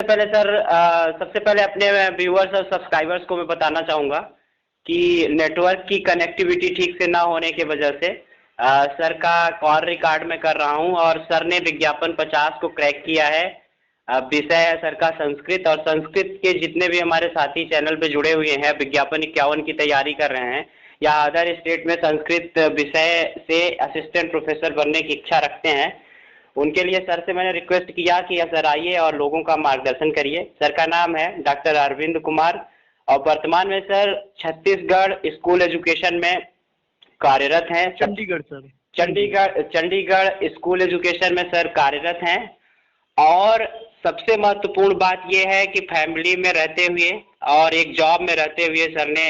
पहले सर सबसे पहले अपने व्यूअर्स और सब्सक्राइबर्स को मैं बताना चाहूँगा कि नेटवर्क की कनेक्टिविटी ठीक से ना होने की वजह से सर का कॉल रिकॉर्ड मैं कर रहा हूँ और सर ने विज्ञापन 50 को क्रैक किया है। विषय है सर का संस्कृत, और संस्कृत के जितने भी हमारे साथी चैनल पे जुड़े हुए हैं, विज्ञापन 51 की तैयारी कर रहे हैं या अदर स्टेट में संस्कृत विषय से असिस्टेंट प्रोफेसर बनने की इच्छा रखते हैं, उनके लिए सर से मैंने रिक्वेस्ट किया कि सर आइए और लोगों का मार्गदर्शन करिए। सर का नाम है डॉक्टर अरविंद कुमार और वर्तमान में सर छत्तीसगढ़ स्कूल एजुकेशन में कार्यरत हैं। Chandigarh sir, Chandigarh school education में सर कार्यरत हैं। और सबसे महत्वपूर्ण बात यह है कि फैमिली में रहते हुए और एक जॉब में रहते हुए सर ने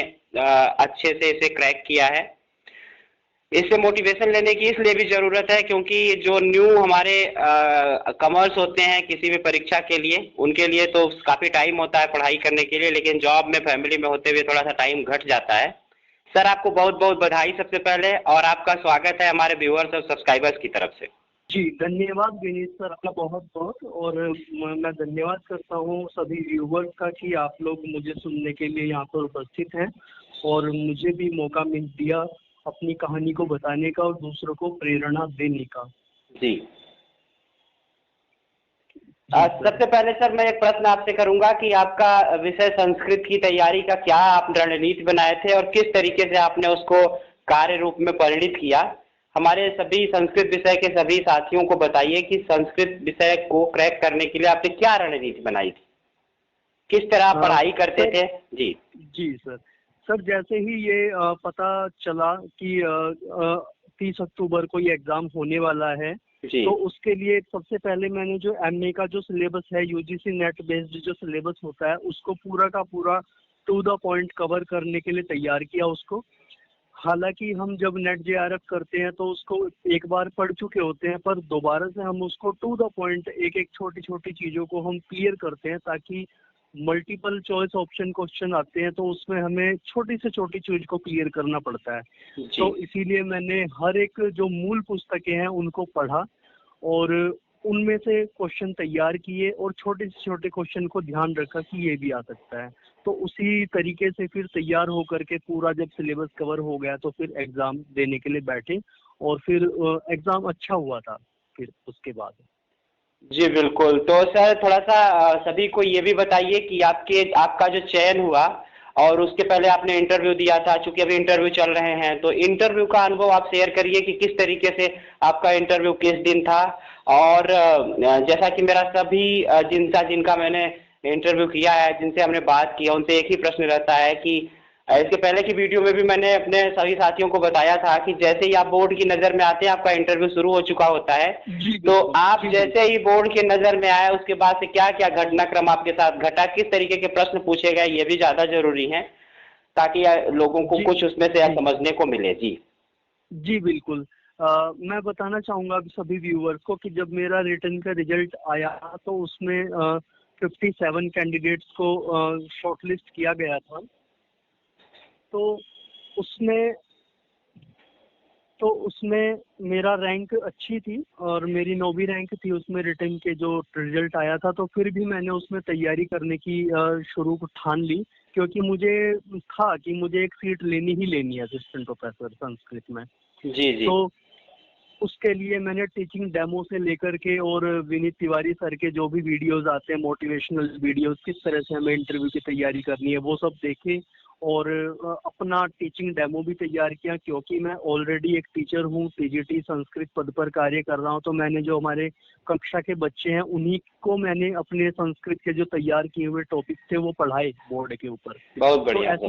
अच्छे से इसे क्रैक किया है। इससे मोटिवेशन लेने की इसलिए भी ज़रूरत है क्योंकि जो न्यू हमारे कमर्स होते हैं किसी भी परीक्षा के लिए, उनके लिए तो काफ़ी टाइम होता है पढ़ाई करने के लिए, लेकिन जॉब में फैमिली में होते हुए थोड़ा सा टाइम घट जाता है। सर आपको बहुत बहुत बधाई सबसे पहले, और आपका स्वागत है हमारे व्यूअर्स और सब्सक्राइबर्स की तरफ से। जी धन्यवाद विनीत सर, आपका बहुत बहुत। और मैं धन्यवाद करता हूँ सभी व्यूवर्स का कि आप लोग मुझे सुनने के लिए यहाँ पर उपस्थित हैं और मुझे भी मौका मिल दिया अपनी कहानी को बताने का और दूसरों को प्रेरणा देने का। जी सबसे पहले सर मैं एक प्रश्न आपसे करूंगा कि आपका विषय संस्कृत की तैयारी का क्या आप रणनीति बनाए थे और किस तरीके से आपने उसको कार्य रूप में परिणित किया। हमारे सभी संस्कृत विषय के सभी साथियों को बताइए कि संस्कृत विषय को क्रैक करने के लिए आपने क्या रणनीति बनाई थी, किस तरह आप पढ़ाई करते थे। जी जी सर, जैसे ही ये पता चला कि 30 अक्टूबर को ये एग्जाम होने वाला है, तो उसके लिए सबसे पहले मैंने जो एमए का जो सिलेबस है, यूजीसी नेट बेस्ड जो सिलेबस होता है, उसको पूरा का पूरा टू द पॉइंट कवर करने के लिए तैयार किया उसको। हालांकि हम जब नेट जेआरएफ करते हैं तो उसको एक बार पढ़ चुके होते हैं, पर दोबारा से हम उसको टू द पॉइंट एक एक छोटी छोटी चीजों को हम क्लियर करते हैं, ताकि मल्टीपल चॉइस ऑप्शन क्वेश्चन आते हैं तो उसमें हमें छोटी से छोटी चीज को क्लियर करना पड़ता है। तो इसीलिए मैंने हर एक जो मूल पुस्तकें हैं उनको पढ़ा और उनमें से क्वेश्चन तैयार किए और छोटे से छोटे क्वेश्चन को ध्यान रखा कि ये भी आ सकता है। तो उसी तरीके से फिर तैयार होकर के पूरा जब सिलेबस कवर हो गया तो फिर एग्जाम देने के लिए बैठे और फिर एग्जाम अच्छा हुआ था फिर उसके बाद। जी बिल्कुल। तो सर थोड़ा सा सभी को ये भी बताइए कि आपका जो चयन हुआ और उसके पहले आपने इंटरव्यू दिया था, चूंकि अभी इंटरव्यू चल रहे हैं, तो इंटरव्यू का अनुभव आप शेयर करिए कि किस तरीके से आपका इंटरव्यू किस दिन था। और जैसा कि मेरा सभी जिनका मैंने इंटरव्यू किया है, जिनसे हमने बात की, उनसे एक ही प्रश्न रहता है कि इसके पहले की वीडियो में भी मैंने अपने सभी साथियों को बताया था कि जैसे ही आप बोर्ड की नज़र में आते हैं आपका इंटरव्यू शुरू हो चुका होता है। तो आप जैसे ही बोर्ड की नज़र में आए उसके बाद से क्या क्या घटनाक्रम आपके साथ घटा, किस तरीके के प्रश्न पूछे गए, ये भी ज़्यादा जरूरी है ताकि लोगों को कुछ उसमें से समझने को मिले। जी बिल्कुल। मैं बताना चाहूँगा सभी व्यूअर्स को कि जब मेरा रिटर्न का रिजल्ट आया तो उसमें 57 कैंडिडेट्स को शॉर्टलिस्ट किया गया था। तो उसमें मेरा रैंक अच्छी थी और मेरी 9वीं रैंक थी उसमें रिटर्न के जो रिजल्ट आया था। तो फिर भी मैंने उसमें तैयारी करने की शुरू ठान ली, क्योंकि मुझे था कि मुझे एक सीट लेनी है असिस्टेंट प्रोफेसर संस्कृत में। जी। तो उसके लिए मैंने टीचिंग डेमो से लेकर के और विनीत तिवारी सर के जो भी वीडियोस आते हैं मोटिवेशनल वीडियोस, किस तरह से हमें इंटरव्यू की तैयारी करनी है, वो सब देखे और अपना टीचिंग डेमो भी तैयार किया। क्योंकि मैं ऑलरेडी एक टीचर हूँ, टीजीटी संस्कृत पद पर कार्य कर रहा हूँ, तो मैंने जो हमारे कक्षा के बच्चे हैं उन्हीं को मैंने अपने संस्कृत के जो तैयार किए हुए टॉपिक थे वो पढ़ाए बोर्ड के ऊपर। बहुत बढ़िया। तो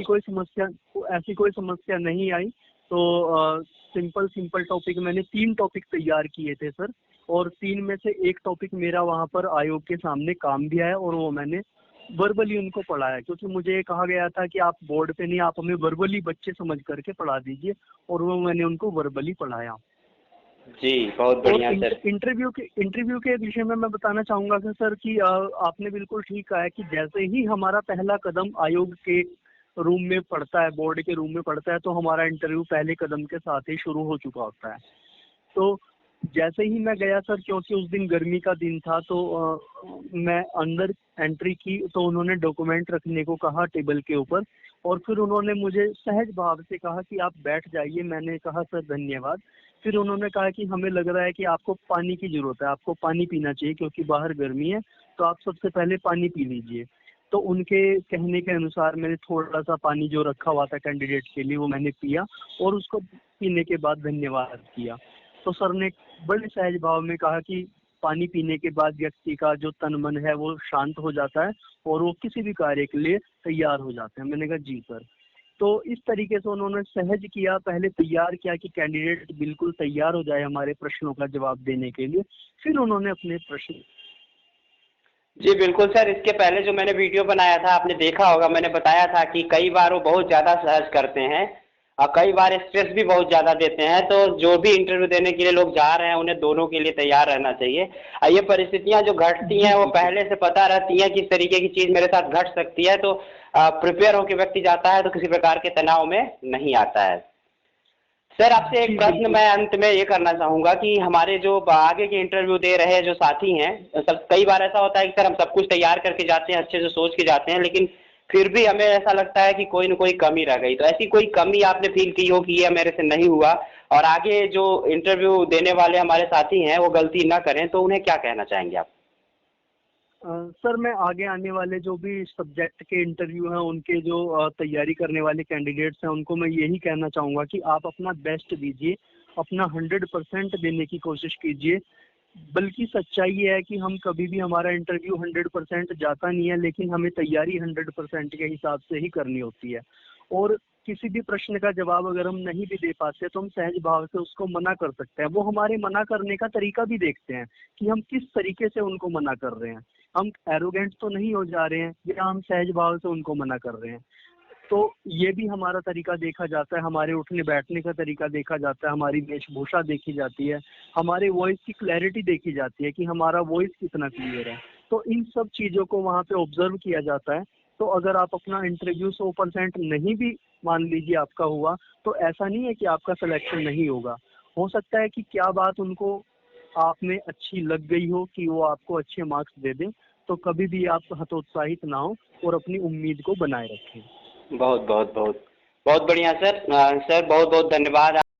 ऐसी कोई समस्या नहीं आई। तो सिंपल टॉपिक मैंने 3 टॉपिक तैयार किए थे सर, और 3 में से एक टॉपिक मेरा वहाँ पर आयोग के सामने काम भी आया और वो मैंने वर्बली उनको पढ़ाया, क्योंकि मुझे कहा गया था कि आप बोर्ड पे नहीं, आप हमें वर्बली बच्चे समझ करके पढ़ा दीजिए, और वो मैंने उनको वर्बली पढ़ाया। जी बहुत बढ़िया सर। इंटरव्यू के विषय में मैं बताना चाहूँगा सर कि आपने बिल्कुल ठीक कहा है कि जैसे ही हमारा पहला कदम आयोग के रूम में पड़ता है, बोर्ड के रूम में पड़ता है, तो हमारा इंटरव्यू पहले कदम के साथ ही शुरू हो चुका होता है। तो जैसे ही मैं गया सर, क्योंकि उस दिन गर्मी का दिन था, तो मैं अंदर एंट्री की तो उन्होंने डॉक्यूमेंट रखने को कहा टेबल के ऊपर, और फिर उन्होंने मुझे सहज भाव से कहा कि आप बैठ जाइए। मैंने कहा सर धन्यवाद। फिर उन्होंने कहा कि हमें लग रहा है कि आपको पानी की जरूरत है, आपको पानी पीना चाहिए क्योंकि बाहर गर्मी है, तो आप सबसे पहले पानी पी लीजिए। तो उनके कहने के अनुसार मैंने थोड़ा सा पानी जो रखा हुआ था कैंडिडेट के लिए वो मैंने पिया, और उसको पीने के बाद धन्यवाद किया। तो सर ने बड़े सहज भाव में कहा कि पानी पीने के बाद व्यक्ति का जो तन मन है वो शांत हो जाता है और वो किसी भी कार्य के लिए तैयार हो जाते हैं। मैंने कहा जी सर। तो इस तरीके से उन्होंने सहज किया, पहले तैयार किया कि कैंडिडेट बिल्कुल तैयार हो जाए हमारे प्रश्नों का जवाब देने के लिए, फिर उन्होंने अपने प्रश्न। जी बिल्कुल सर, इसके पहले जो मैंने वीडियो बनाया था आपने देखा होगा, मैंने बताया था कि कई बार वो बहुत ज़्यादा सहज करते हैं और कई बार स्ट्रेस भी बहुत ज़्यादा देते हैं। तो जो भी इंटरव्यू देने के लिए लोग जा रहे हैं उन्हें दोनों के लिए तैयार रहना चाहिए। ये परिस्थितियां जो घटती हैं वो पहले से पता रहती हैं कि इस तरीके की चीज़ मेरे साथ घट सकती है, तो प्रिपेयर होकर व्यक्ति जाता है तो किसी प्रकार के तनाव में नहीं आता है। सर आपसे एक प्रश्न मैं अंत में ये करना चाहूँगा कि हमारे जो आगे के इंटरव्यू दे रहे जो साथी हैं, सब कई बार ऐसा होता है कि सर हम सब कुछ तैयार करके जाते हैं, अच्छे से सोच के जाते हैं, लेकिन फिर भी हमें ऐसा लगता है कि कोई न कोई कमी रह गई। तो ऐसी कोई कमी आपने फील की हो कि ये मेरे से नहीं हुआ, और आगे जो इंटरव्यू देने वाले हमारे साथी हैं वो गलती ना करें, तो उन्हें क्या कहना चाहेंगे आप? सर मैं आगे आने वाले जो भी सब्जेक्ट के इंटरव्यू हैं उनके जो तैयारी करने वाले कैंडिडेट्स हैं उनको मैं यही कहना चाहूँगा कि आप अपना बेस्ट दीजिए, अपना 100% देने की कोशिश कीजिए। बल्कि सच्चाई ये है कि हम कभी भी हमारा इंटरव्यू 100% जाता नहीं है, लेकिन हमें तैयारी 100% के हिसाब से ही करनी होती है। और किसी भी प्रश्न का जवाब अगर हम नहीं भी दे पाते तो हम सहज भाव से उसको मना कर सकते हैं। वो हमारे मना करने का तरीका भी देखते हैं कि हम किस तरीके से उनको मना कर रहे हैं। हम एरोगेंट तो नहीं हो जा रहे हैं या हम सहज भाव से उनको मना कर रहे हैं। तो ये भी हमारा तरीका देखा जाता है, हमारे उठने बैठने का तरीका देखा जाता है, हमारी वेशभूषा देखी जाती है, हमारे वॉइस की क्लैरिटी देखी जाती है कि हमारा वॉइस कितना क्लियर है। तो इन सब चीज़ों को वहाँ पे ऑब्जर्व किया जाता है। तो अगर आप अपना इंटरव्यू 100% नहीं भी मान लीजिए आपका हुआ, तो ऐसा नहीं है कि आपका सिलेक्शन नहीं होगा। हो सकता है कि क्या बात उनको आप में अच्छी लग गई हो कि वो आपको अच्छे मार्क्स दे दें। तो कभी भी आप हतोत्साहित ना हो और अपनी उम्मीद को बनाए रखें। बहुत बहुत बहुत बहुत बढ़िया सर। सर बहुत बहुत धन्यवाद।